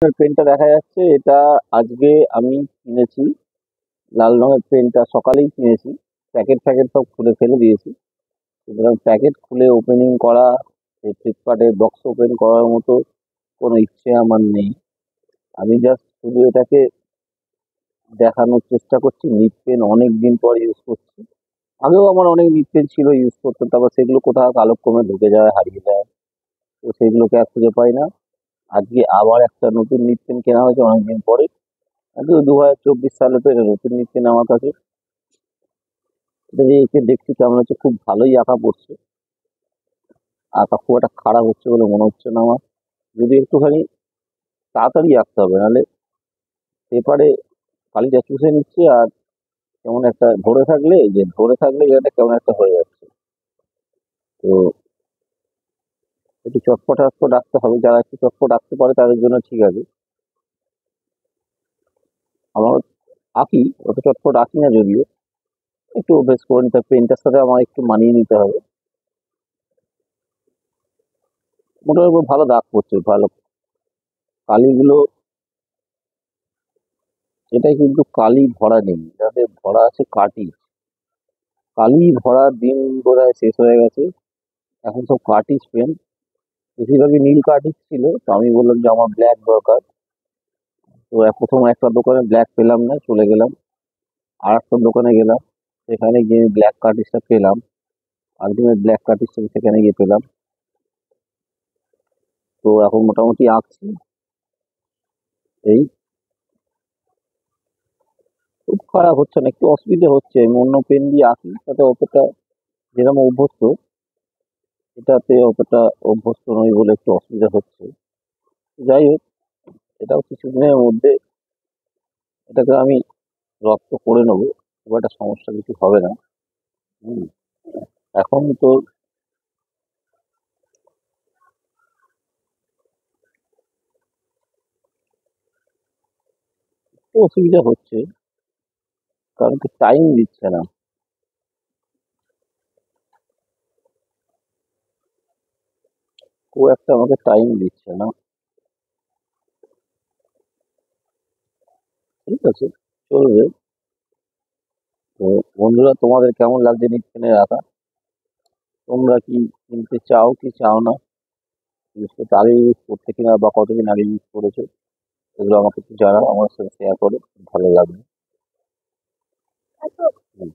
পেনটা দেখা যাচ্ছে এটা আজকে আমি কিনেছি। লাল রঙের পেনটা সকালেই কিনেছি। প্যাকেট ফ্যাকেট সব খুলে ফেলে দিয়েছি। সুতরাং প্যাকেট খুলে ওপেনিং করা, এই ফ্লিপকার্টের বক্স ওপেন করার মতো কোনো ইচ্ছে আমার নেই। আমি জাস্ট শুধু এটাকে দেখানোর চেষ্টা করছি। নিপ পেন অনেক দিন পর ইউজ করছি। আগেও আমার অনেক নিপ পেন ছিল, ইউজ করতাম, তারপর সেগুলো কোথাও কালক্রমে ঢুকে যায়, হারিয়ে যায়। তো সেগুলোকে আর খুঁজে পাই না। আজকে আবার একটা নতুন নিপ পেন কেনা হয়েছে অনেকদিন পরে। কিন্তু 2024 সালে তো এটা নতুন নিচ্ছে না আমার কাছে। এটা দিয়ে এঁকে দেখছি কেমন হচ্ছে, খুব ভালোই আঁকা পড়ছে। আঁকা খুব একটা খারাপ হচ্ছে বলে মনে হচ্ছে না আমার। যদি একটুখানি তাড়াতাড়ি আঁকতে হবে, নাহলে পেপারে কালিটা চুষে নিচ্ছে। আর কেমন একটা ধরে থাকলে এটা কেমন একটা হয়ে যাচ্ছে। তো একটু চটপট চটপট আঁকতে হবে, যারা একটু চটপট আঁকতে পারে তাদের জন্য ঠিক আছে। আমার আঁকি, অত চটপট আঁকি না যদিও, একটু অভ্যেস করে নিতে হবে, পেনটার সাথে আমার একটু মানিয়ে নিতে হবে। মোটামুটি ভালো দাগ পড়ছে, ভালো কালিগুলো। এটা কিন্তু কালি ভরা নেই, এটাতে ভরা আছে কাটি। কালি ভরার দিন বোধহয় শেষ হয়ে গেছে। এখন সব কার্টিজ পেন, বেশিরভাগই নীল কার্টিজ ছিল। তো আমি বললাম যে আমার ব্ল্যাক দরকার। তো প্রথম একটা দোকানে ব্ল্যাক পেলাম না, চলে গেলাম আর একটা দোকানে গেলাম। সেখানে গিয়ে ব্ল্যাক কার্টিজটা পেলাম। আলটিমেট ব্ল্যাক কার্টিজটা সেখানে গিয়ে পেলাম। তো এখন মোটামুটি আঁকছি। এই খুব খারাপ হচ্ছে না, একটু অসুবিধা হচ্ছে। আমি অন্য পেন দিয়ে আঁকি, তাতে অতটা যেরকম অভ্যস্ত, এটাতে অতটা অভ্যস্ত নই বলে একটু অসুবিধা হচ্ছে। যাই হোক, এটাও কিছুদিনের মধ্যে এটাকে আমি রপ্ত করে নেবো। খুব একটা সমস্যা কিছু হবে না। হুম। এখন তো একটু অসুবিধা হচ্ছে, কারণ কি টাইম দিচ্ছে না। খুব একটা আমাকে টাইম দিচ্ছে না। ঠিক আছে, চলবে। তো বন্ধুরা, তোমাদের কেমন লাগছে নিচ্ছেনের আঁকা? তোমরা কি কিনতে চাও কি চাও না? ইউজ করতে আগে ইউজ করতে কিনা, বা কতদিন আগে ইউজ করেছো, এগুলো আমাকে একটু জানাও, আমার সাথে শেয়ার করো, ভালো লাগবে। হুম।